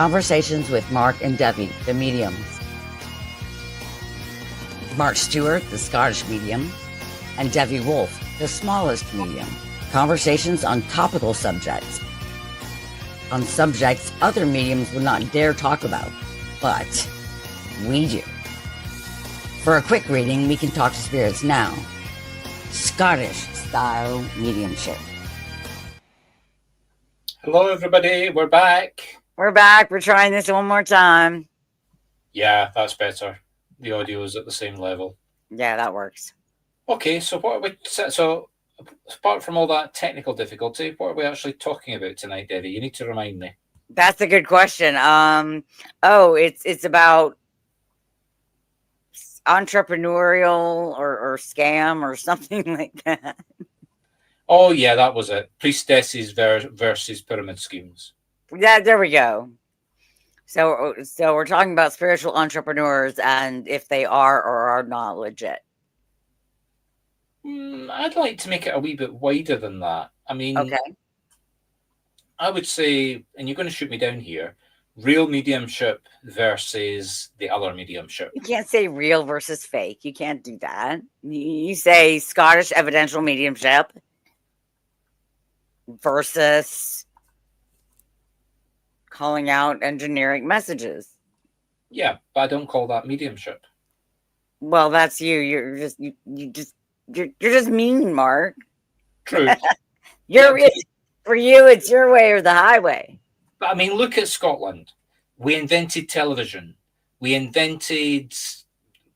Conversations with Mark and Debbie, the mediums. Mark Stewart, the Scottish medium, and Debbie Wolf, the smallest medium. Conversations on topical subjects. On subjects other mediums would not dare talk about, but we do. For a quick reading, we can talk to spirits now. Scottish style mediumship. Hello, everybody. We're back. We're back. We're trying this one more time. Yeah, that's better. The audio is at the same level. Yeah, that works. Okay, so what are we? So, apart from all that technical difficulty, what are we actually talking about tonight, Debbie? You need to remind me. That's a good question. It's about entrepreneurial or scam or something like that. Oh yeah, that was it. Priestesses versus pyramid schemes. Yeah, there we go. So we're talking about spiritual entrepreneurs and if they are or are not legit. I'd like to make it a wee bit wider than that. I mean, okay. I would say, and you're going to shoot me down here, real mediumship versus the other mediumship. You can't say real versus fake. You can't do that. You say Scottish evidential mediumship versus calling out engineering messages. Yeah, but I don't call that mediumship. Well, that's you. You're just mean, Mark. True. For you, it's your way or the highway. But I mean, look at Scotland. We invented television. We invented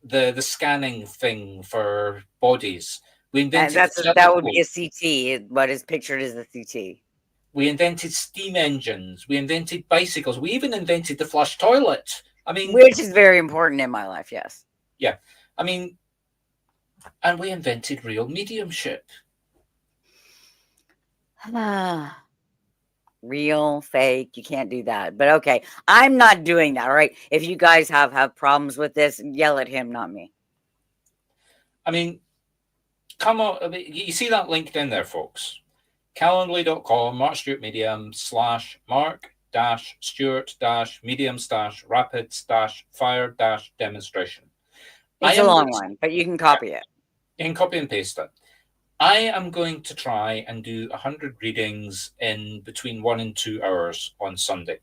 the scanning thing for bodies. We invented that would be a CT. What is pictured as the CT. We invented steam engines. We invented bicycles. We even invented the flush toilet. I mean, which is very important in my life. Yes. Yeah. I mean, and we invented real mediumship. Real, fake, you can't do that. But okay, I'm not doing that, all right? If you guys have problems with this, yell at him, not me. I mean, come on. I mean, you see that link down there, folks? Calendly.com, Mark Stewart Medium / Mark Stewart Medium / Rapid Fire Demonstration. It's a long one, but you can copy it. You can copy and paste it. I am going to try and do 100 readings in between 1 and 2 hours on Sunday.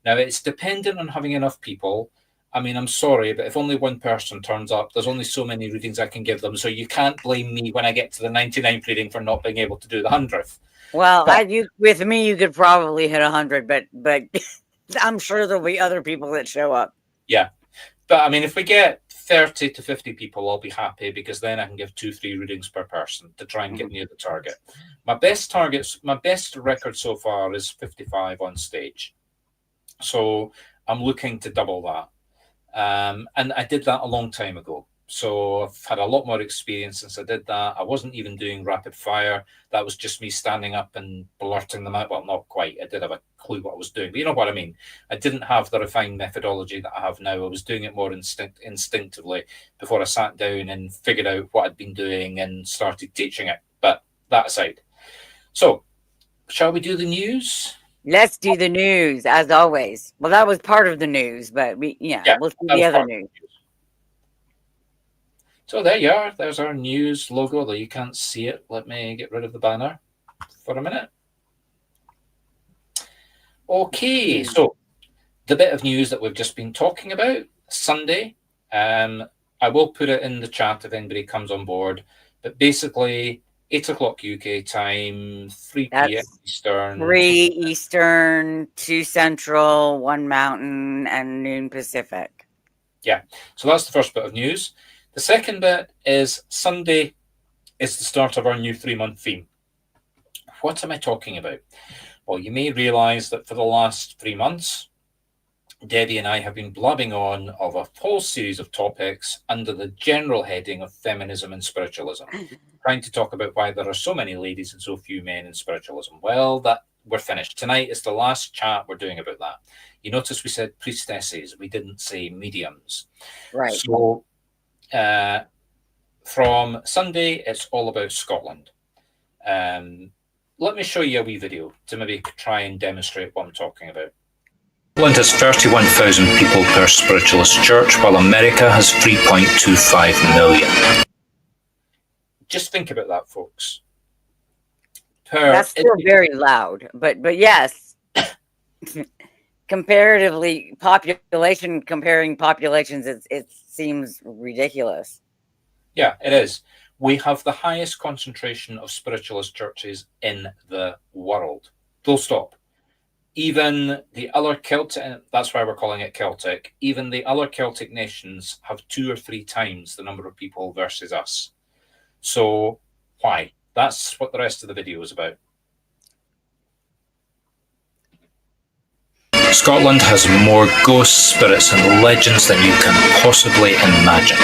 Now, it's dependent on having enough people. I mean, I'm sorry, but if only one person turns up, there's only so many readings I can give them. So you can't blame me when I get to the 99th reading for not being able to do the 100th. Well, with me, you could probably hit 100, but I'm sure there'll be other people that show up. Yeah. But I mean, if we get 30 to 50 people, I'll be happy because then I can give 2-3 readings per person to try and get near the target. My best record so far is 55 on stage. So I'm looking to double that. And I did that a long time ago. So I've had a lot more experience since I did that. I wasn't even doing rapid fire. That was just me standing up and blurting them out. Well, not quite. I did have a clue what I was doing, but you know what I mean? I didn't have the refined methodology that I have now. I was doing it more instinctively before I sat down and figured out what I'd been doing and started teaching it. But that aside. So, shall we do the news? Let's do the news, as always. Well, that was part of the news, but we'll do the other news. So there you are. There's our news logo, though you can't see it. Let me get rid of the banner for a minute. Okay, so the bit of news that we've just been talking about, Sunday, I will put it in the chat if anybody comes on board, but basically 8 o'clock UK time, 3 p.m. Eastern. 3 Eastern, 2 Central, 1 Mountain, and noon Pacific. Yeah, so that's the first bit of news. The second bit is Sunday is the start of our new 3-month theme. What am I talking about? Well, you may realize that for the last 3 months, Debbie and I have been blabbing on of a whole series of topics under the general heading of feminism and spiritualism, trying to talk about why there are so many ladies and so few men in spiritualism. Well, that we're finished. Tonight is the last chat we're doing about that. You notice we said priestesses. We didn't say mediums. Right. So from Sunday, it's all about Scotland. Let me show you a wee video to maybe try and demonstrate what I'm talking about. Scotland has 31,000 people per spiritualist church, while America has 3.25 million. Just think about that, folks. That's still very loud, but yes, comparatively, comparing populations, it seems ridiculous. Yeah, it is. We have the highest concentration of spiritualist churches in the world. Full stop. Even the other Celtic, that's why we're calling it Celtic, even the other Celtic nations have 2 or 3 times the number of people versus us. So why? That's what the rest of the video is about. Scotland has more ghosts, spirits and legends than you can possibly imagine.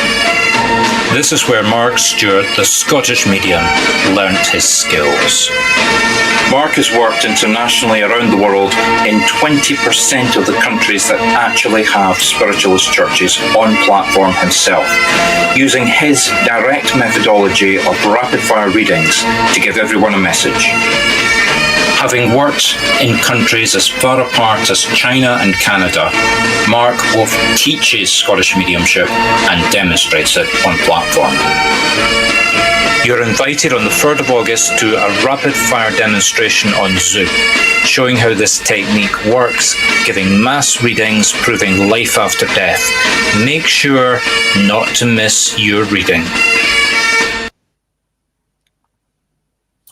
This is where Mark Stewart, the Scottish medium, learnt his skills. Mark has worked internationally around the world in 20% of the countries that actually have spiritualist churches on platform himself, using his direct methodology of rapid-fire readings to give everyone a message. Having worked in countries as far apart as China and Canada, Mark both teaches Scottish mediumship and demonstrates it on platform. You're invited on the 3rd of August to a rapid-fire demonstration on Zoom, showing how this technique works, giving mass readings, proving life after death. Make sure not to miss your reading.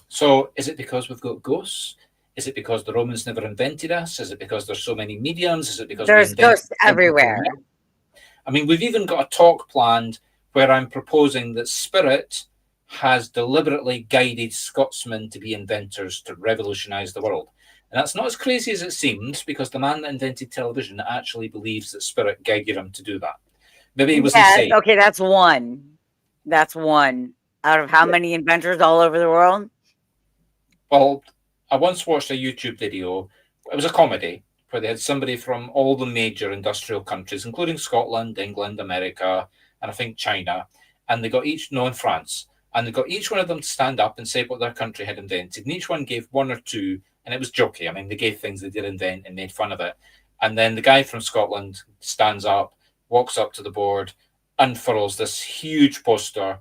So, is it because we've got ghosts? Is it because the Romans never invented us? Is it because there's so many mediums? Is it because there's ghosts everywhere? I mean, we've even got a talk planned where I'm proposing that spirit has deliberately guided Scotsmen to be inventors to revolutionize the world. And that's not as crazy as it seems, because the man that invented television actually believes that spirit guided him to do that. Maybe he was insane. Okay, that's one. That's one out of how many inventors all over the world? Well, I once watched a YouTube video. It was a comedy where they had somebody from all the major industrial countries, including Scotland, England, America, and I think China, and they got in France, and they got each one of them to stand up and say what their country had invented, and each one gave 1 or 2, and it was jokey. I mean, they gave things they did invent and made fun of it. And then the guy from Scotland stands up, walks up to the board, unfurls this huge poster,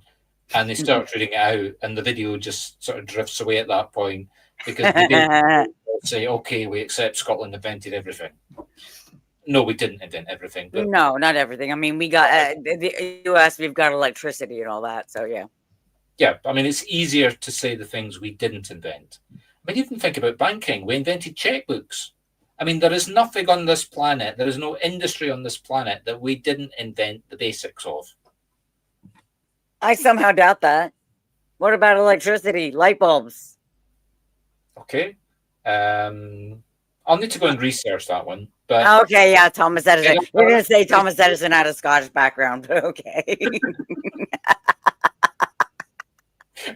and they start reading it out, and the video just sort of drifts away at that point, because they say, okay, we accept Scotland invented everything. No, we didn't invent everything. But no, not everything. I mean, we got the US, we've got electricity and all that, so yeah. Yeah, I mean, it's easier to say the things we didn't invent. I mean, even think about banking. We invented checkbooks. I mean, there is nothing on this planet, there is no industry on this planet that we didn't invent the basics of. I somehow doubt that. What about electricity, light bulbs? Okay. I'll need to go and research that one. But okay, yeah, Thomas Edison. You're going to say Thomas Edison had a Scottish background, but okay.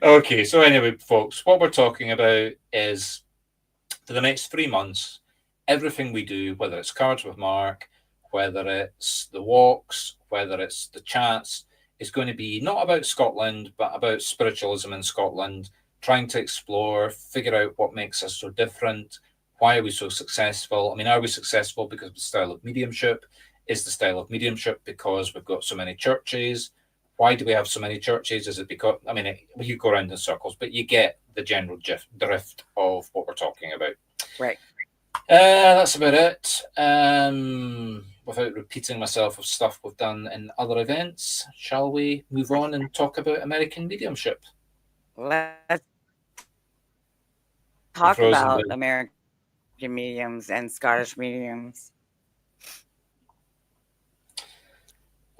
Okay, so anyway, folks, what we're talking about is for the next 3 months, everything we do, whether it's Cards with Mark, whether it's the walks, whether it's the chats, is going to be not about Scotland, but about spiritualism in Scotland, trying to explore, figure out what makes us so different. Why are we so successful? I mean, are we successful because of the style of mediumship? Is the style of mediumship because we've got so many churches? Why do we have so many churches? Is it because, I mean, you go around in circles, but you get the general drift of what we're talking about. Right. That's about it. Without repeating myself of stuff we've done in other events, shall we move on and talk about American mediumship? Let's talk about American mediums and Scottish mediums.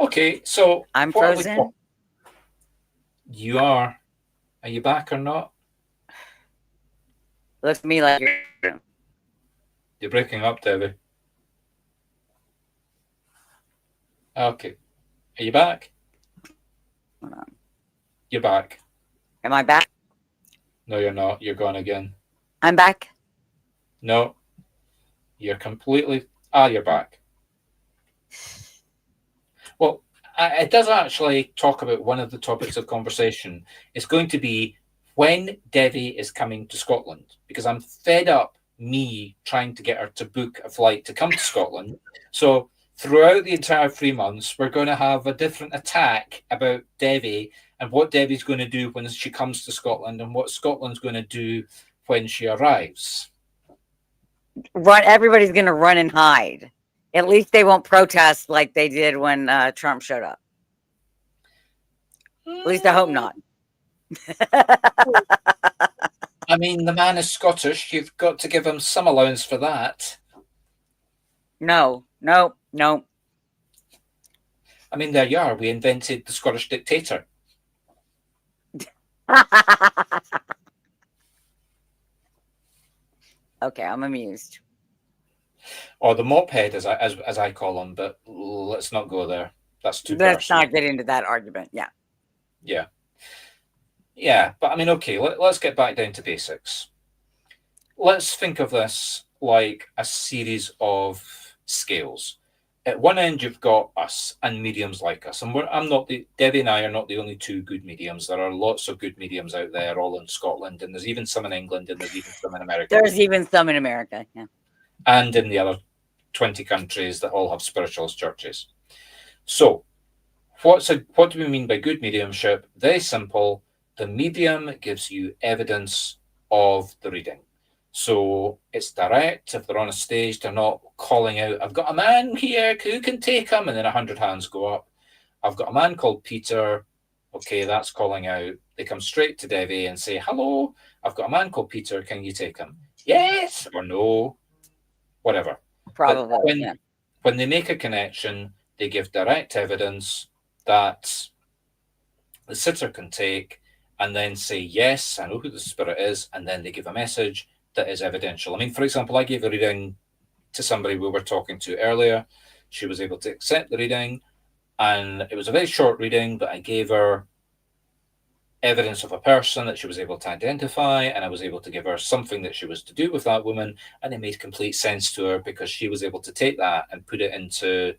Okay, so I'm frozen. You are. Are you back or not? Looks to me like you're breaking up, Debbie. Okay. Are you back? Hold on. You're back. Am I back? No, you're not. You're gone again. I'm back. No. You're completely... you're back. Well, it does actually talk about one of the topics of conversation. It's going to be when Devi is coming to Scotland, because I'm fed up me trying to get her to book a flight to come to Scotland. So throughout the entire 3 months, we're going to have a different attack about Debbie and what Debbie's going to do when she comes to Scotland and what Scotland's going to do when she arrives. Everybody's going to run and hide. At least they won't protest like they did when Trump showed up. At least I hope not. I mean, the man is Scottish. You've got to give him some allowance for that. No. I mean, there you are. We invented the Scottish dictator. Okay, I'm amused. Or the mophead, as I call him. But let's not go there. That's too Let's personal. not get into that argument. Yeah. Yeah, but I mean, okay, let's get back down to basics. Let's think of this like a series of scales. At one end, you've got us and mediums like us, and Debbie and I are not the only two good mediums. There are lots of good mediums out there, all in Scotland, and there's even some in England, and there's even some in America. There's even some in America, yeah, and in the other 20 countries that all have spiritualist churches. So, what do we mean by good mediumship? Very simple. The medium gives you evidence of the reading. So it's direct. If they're on a stage, they're not calling out, I've got a man here, who can take him? And then 100 hands go up. I've got a man called Peter. Okay, that's calling out. They come straight to Debbie and say, hello, I've got a man called Peter. Can you take him? Yes or no, whatever. probably. When they make a connection, they give direct evidence that the sitter can take, and then say, yes, I know who the spirit is, and then they give a message that is evidential. I mean, for example, I gave a reading to somebody we were talking to earlier. She was able to accept the reading, and it was a very short reading, but I gave her evidence of a person that she was able to identify, and I was able to give her something that she was to do with that woman, and it made complete sense to her because she was able to take that and put it into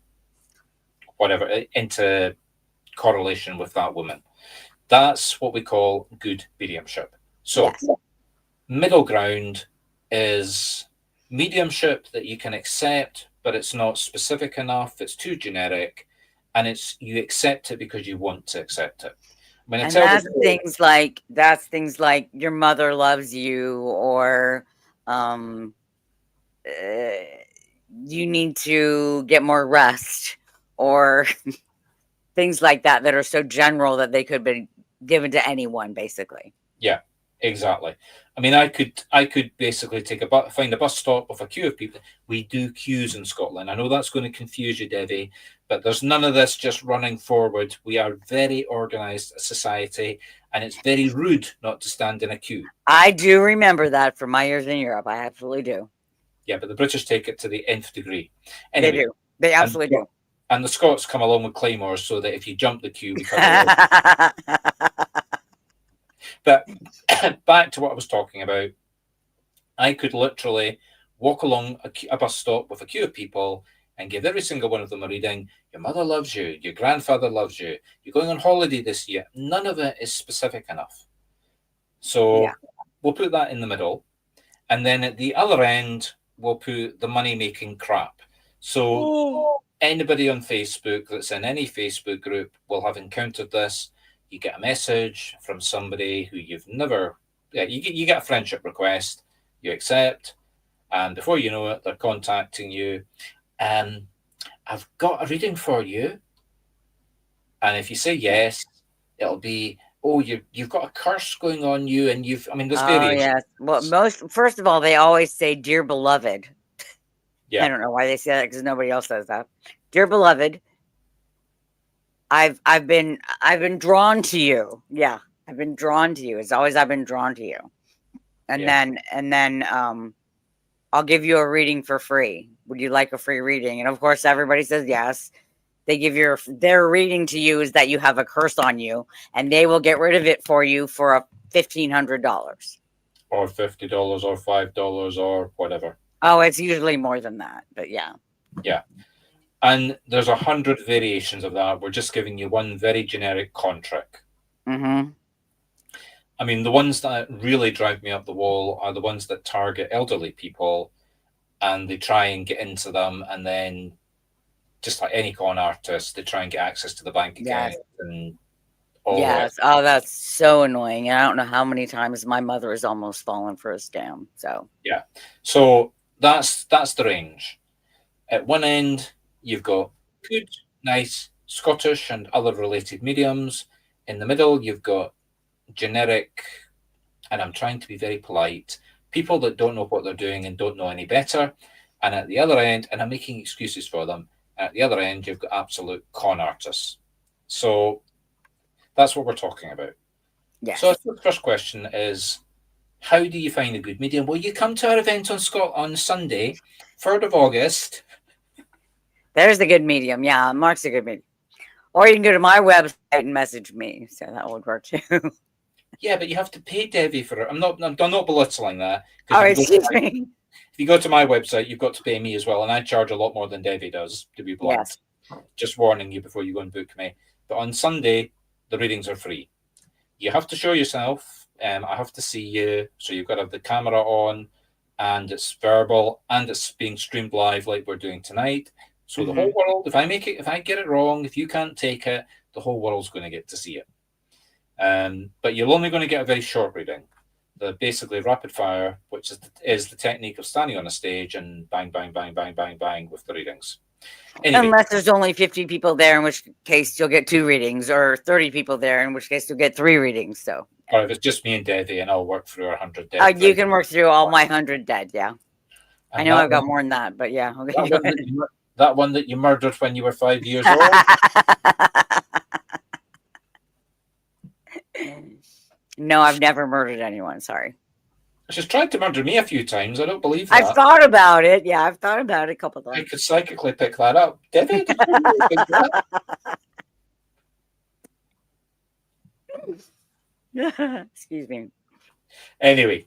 correlation with that woman. That's what we call good mediumship. So, Yes. Middle ground is mediumship that you can accept, but it's not specific enough. It's too generic, and you accept it because you want to accept it. When And that's things like your mother loves you, or you need to get more rest, or things like that are so general that they could be given to anyone, basically. Yeah, exactly. I mean, I could basically find a bus stop with a queue of people. We do queues in Scotland. I know that's going to confuse you, Debbie, but there's none of this just running forward. We are very organised society, and it's very rude not to stand in a queue. I do remember that from my years in Europe. I absolutely do. Yeah, but the British take it to the nth degree. Anyway, They do. They absolutely do. And the Scots come along with claymores so that if you jump the queue, we cut it off. But back to what I was talking about, I could literally walk along a bus stop with a queue of people and give every single one of them a reading. Your mother loves you. Your grandfather loves you. You're going on holiday this year. None of it is specific enough. So we'll put that in the middle. And then at the other end, we'll put the money-making crap. So anybody on Facebook that's in any Facebook group will have encountered this. You get a message from somebody who you've never... you get a friendship request. You accept. And before you know it, they're contacting you. I've got a reading for you. And if you say yes, it'll be, you've got a curse going on you, and there's variations. Yes. Well, first of all, they always say, "Dear beloved." Yeah. I don't know why they say that, because nobody else says that. Dear beloved, I've been drawn to you. Yeah, I've been drawn to you. It's always I've been drawn to you. And then I'll give you a reading for free. Would you like a free reading? And of course, everybody says yes. They give their reading to you is that you have a curse on you, and they will get rid of it for you for $1,500 or $50 or $5 or whatever. Oh, it's usually more than that, but yeah. Yeah. And there's 100 variations of that. We're just giving you one very generic con trick. Mm-hmm. I mean, the ones that really drive me up the wall are the ones that target elderly people, and they try and get into them, and then just like any con artist, they try and get access to the bank account Yes. and all the Yes. rest. Oh, that's so annoying. And I don't know how many times my mother has almost fallen for a scam. So Yeah. So that's the range. At one end, you've got good, nice Scottish and other related mediums. In the middle, you've got generic, and I'm trying to be very polite, people that don't know what they're doing and don't know any better. And at the other end, and I'm making excuses for them, at the other end, you've got absolute con artists. So that's what we're talking about. yes. So the first question is, how do you find a good medium? Well, you come to our event on Sunday, 3rd of August. There's the good medium. Yeah, Mark's a good medium. Or you can go to my website and message me. So that would work too. Yeah, but you have to pay Debbie for it. I'm not belittling that. Oh, If excuse me. you go to my website, you've got to pay me as well, and I charge a lot more than Debbie does, to be blunt. Yes. Just warning you before you go and book me. But on Sunday, the readings are free. You have to show yourself. I have to see you. So you've got to have the camera on, and it's verbal, and it's being streamed live like we're doing tonight. So the whole world, if I get it wrong, if you can't take it, the whole world's going to get to see it. But you're only going to get a very short reading. The basically rapid fire, which is the technique of standing on a stage and bang, bang, bang, bang, bang, bang with the readings. Anyway, Unless there's only 50 people there, in which case you'll get 2 readings, or 30 people there, in which case you'll get 3 readings. So, or if it's just me and Debbie, and I'll work through our 100 dead. you can work through all my 100 dead. Yeah, I know I've got more than that, but yeah. Okay. That one that you murdered when you were 5 years old. No, I've never murdered anyone. Sorry. She's tried to murder me a few times. I don't believe that. I've thought about it. Yeah, I've thought about it a couple I times. could psychically pick that up. Debbie, did you really think that? Excuse me. Anyway,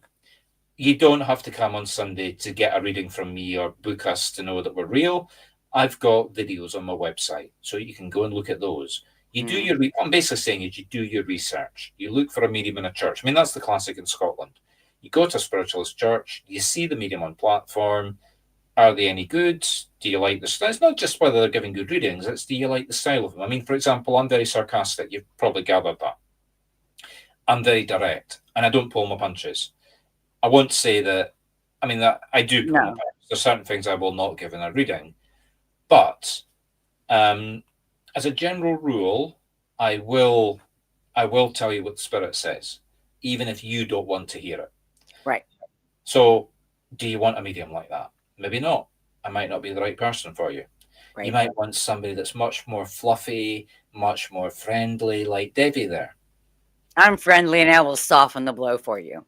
you don't have to come on Sunday to get a reading from me or book us to know that we're real. I've got videos on my website, so you can go and look at those. You do your. What I'm basically saying is you do your research. You look for a medium in a church. I mean, that's the classic in Scotland. You go to a spiritualist church. You see the medium on platform. Are they any good? Do you like the style? It's not just whether they're giving good readings. It's do you like the style of them? I mean, for example, I'm very sarcastic. You've probably gathered that. I'm very direct, and I don't pull my punches. I won't say that. I mean, that I do pull my punches. There's certain things I will not give in a reading, but as a general rule, I will tell you what the Spirit says, even if you don't want to hear it. Right. So, do you want a medium like that? Maybe not. I might not be the right person for you. Right. You might want somebody that's much more fluffy, much more friendly, like Debbie there. I'm friendly and I will soften the blow for you.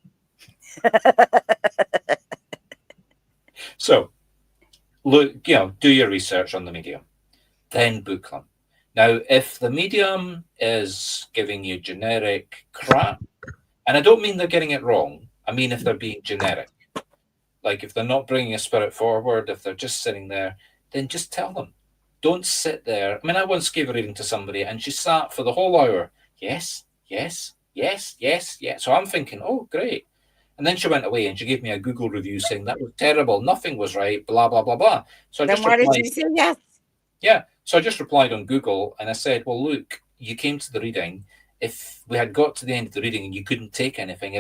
So, look, do your research on the medium, then book them. Now, if the medium is giving you generic crap, and I don't mean they're getting it wrong, I mean if they're being generic, like if they're not bringing a spirit forward, if they're just sitting there, then just tell them. Don't sit there. I mean, I once gave a reading to somebody and she sat for the whole hour. Yes, yes, yes, yes, yes. So I'm thinking, oh, great. And then she went away and she gave me a Google review saying that was terrible. Nothing was right, blah, blah, blah, blah. So then why did you say yes? Yeah. So I just replied on Google and I said, well, look, you came to the reading. If we had got to the end of the reading and you couldn't take anything, I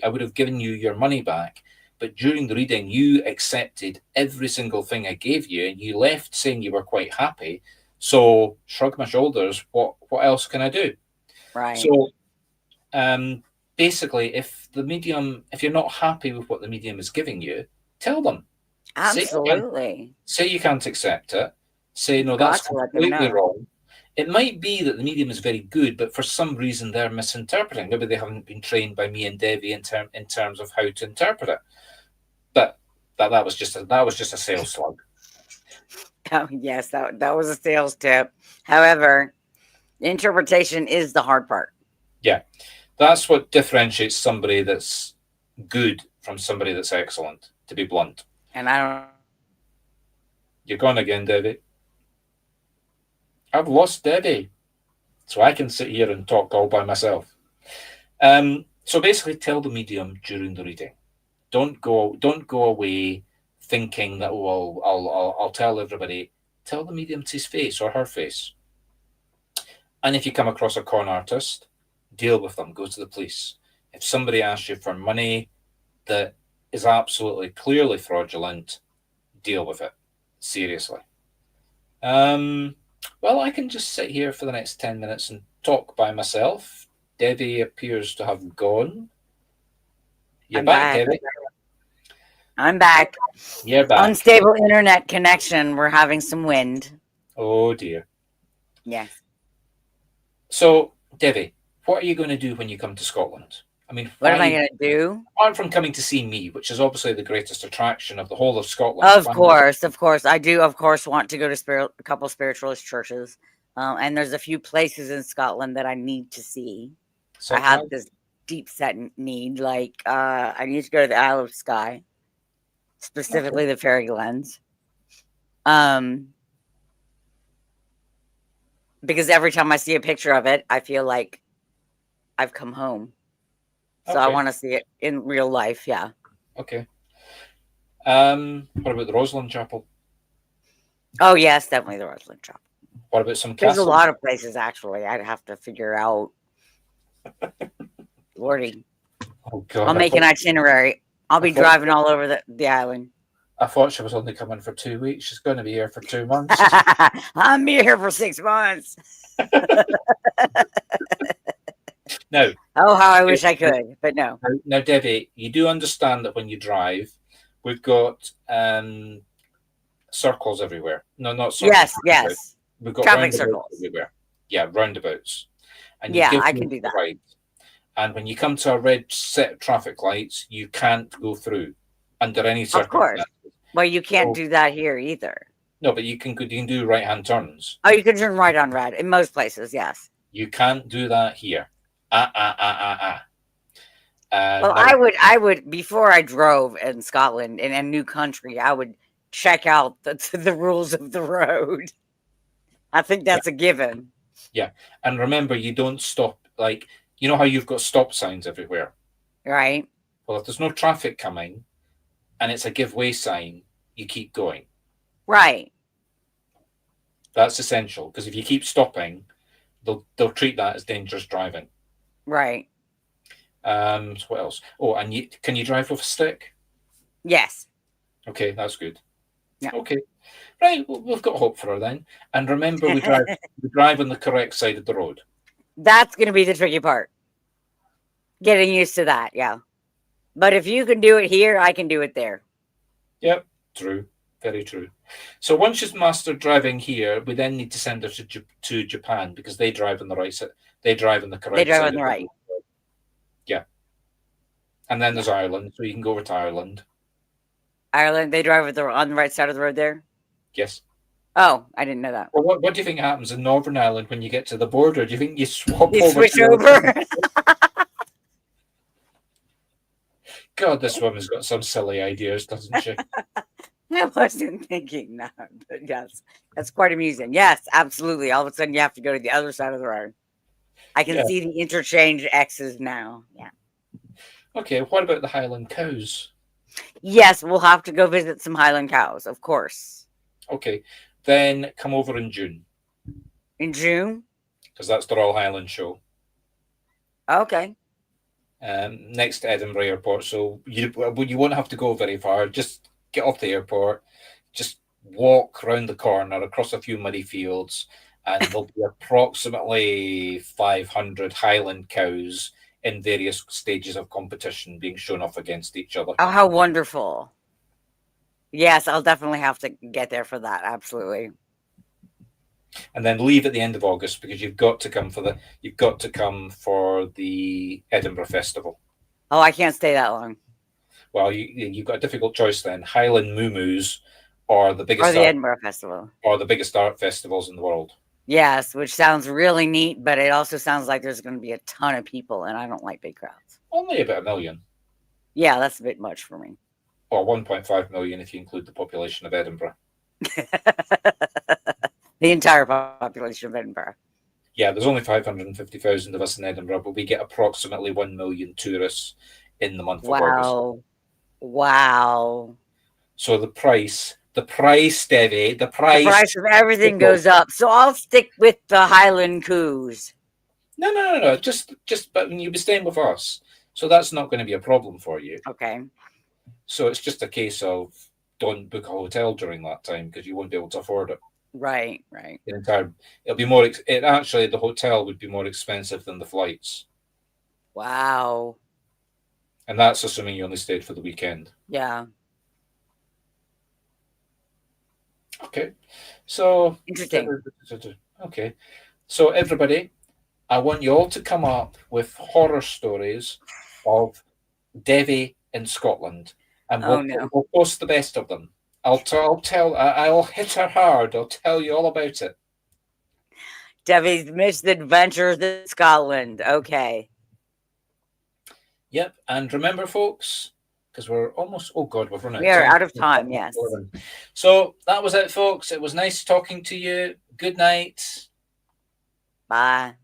would have given you your money back. But during the reading, you accepted every single thing I gave you and you left saying you were quite happy. So shrug my shoulders. What else can I do? Right. So basically, if you're not happy with what the medium is giving you, tell them. Absolutely. Say you can't accept it. Say, no, that's completely wrong. It might be that the medium is very good, but for some reason they're misinterpreting. Maybe they haven't been trained by me and Debbie in terms of how to interpret it. But that was just a sales slug. Oh, yes, that was a sales tip. However, interpretation is the hard part. Yeah, that's what differentiates somebody that's good from somebody that's excellent, to be blunt. And I don't. You're gone again, Debbie. I've lost Debbie, so I can sit here and talk all by myself. So basically, tell the medium during the reading. Don't go away thinking that, oh, I'll tell everybody. Tell the medium to his face or her face. And if you come across a con artist, deal with them. Go to the police. If somebody asks you for money that is absolutely clearly fraudulent, deal with it seriously. Well, I can just sit here for the next 10 minutes and talk by myself. Debbie appears to have gone. You're I'm back, back. Debbie. I'm back. You're back. Unstable internet connection. We're having some wind. Oh, dear. Yes. So, Debbie, what are you going to do when you come to Scotland? I mean, What am I going to do? apart from coming to see me, which is obviously the greatest attraction of the whole of Scotland. Of course. I do, of course, want to go to a couple spiritualist churches. And there's a few places in Scotland that I need to see. So I have this deep set need. Like, I need to go to the Isle of Skye, specifically the Fairy Glens. Because every time I see a picture of it, I feel like I've come home. So I Okay. want to see it in real life. Yeah. Okay. What about the Rosalind Chapel? Oh, yes, definitely the Rosalind Chapel. What about some There's castles? a lot of places, actually. I'd have to figure out. Lordy. Oh, God. I'll make an itinerary. I'll be I thought- driving all over the island. I thought she was only coming for 2 weeks. She's going to be here for 2 months. I'm be here for 6 months. Now, Oh, how I wish I could, but no. now, Debbie, you do understand that when you drive, we've got circles everywhere. No, not circles. Yes. We've got Traffic roundabouts circles. everywhere. Yeah, roundabouts. And Yeah, give I them can do the that. right. And when you come to a red set of traffic lights, you can't go through under any Of circumstance. course. Well, you can't Oh. do that here either. No, but you can do right hand turns. Oh, you can turn right on red in most places, yes. You can't do that here. Well, Now, I would before I drove in Scotland in a new country, I would check out the rules of the road. I think that's a given. and remember, you don't stop. Like, you know how you've got stop signs everywhere. Right? Well, if there's no traffic coming, and it's a give way sign, you keep going. Right. That's essential, because if you keep stopping, they'll treat that as dangerous driving. Right. So what else? Oh, and can you drive with a stick? Yes. Okay, that's good. Yeah. Okay. Right, well, we've got hope for her then. And remember, we drive on the correct side of the road. That's going to be the tricky part. Getting used to that, yeah. But if you can do it here, I can do it there. Yep, true. Very true. So once she's mastered driving here, we then need to send her to Japan, because they drive on the right side. They drive on the correct They drive side on the of right. road. Yeah. And then there's Ireland, so you can go over to Ireland. Ireland, they drive on the right side of the road there? Yes. Oh, I didn't know that. Well, what do you think happens in Northern Ireland when you get to the border? Do you think you swap You over? switch to- over? God, this woman's got some silly ideas, doesn't she? I wasn't thinking that, but yes, that's quite amusing. Yes, absolutely. All of a sudden, you have to go to the other side of the road. I can Yeah. see the interchange X's now. Yeah. Okay, what about the Highland cows? Yes, we'll have to go visit some Highland cows, of course. Okay, then come over in June, In June? because that's the Royal Highland show. Okay. Next to Edinburgh Airport. So you won't have to go very far. Just get off the airport, just walk round the corner across a few muddy fields, and there'll be approximately 500 Highland cows in various stages of competition being shown off against each other. Oh, how wonderful. Yes, I'll definitely have to get there for that. Absolutely. And then leave at the end of August, because you've got to come for the Edinburgh Festival. Oh, I can't stay that long. Well, you've got a difficult choice then: Highland Moo-Moos, or the Or biggest the Edinburgh Festival. art festivals in the world. Yes, which sounds really neat, but it also sounds like there's going to be a ton of people, and I don't like big crowds. Only about 1 million, Yeah, that's a bit much for me. or 1.5 million if you include the population of Edinburgh. The entire population of Edinburgh. Yeah, there's only 550,000 of us in Edinburgh, but we get approximately 1 million tourists in the month of August. Wow. Wow. So the price, Debbie, the The price. price of everything goes up. So I'll stick with the Highland Coos. No. Just, but you'll be staying with us, so that's not going to be a problem for you. Okay. So it's just a case of don't book a hotel during that time because you won't be able to afford it. Right. It'll be more. Actually, the hotel would be more expensive than the flights, Wow. and that's assuming you only stayed for the weekend. Yeah. Okay, so Interesting. okay, so everybody, I want you all to come up with horror stories of Devi in Scotland, and Oh, no. we'll post the best of them. I'll hit her hard. I'll tell you all about it. Debbie's Misadventures in Scotland. Okay. Yep, and remember, folks, because we're almost, oh God, we've run out We of are time. out of time. Yes. So that was it, folks. It was nice talking to you. Good night. Bye.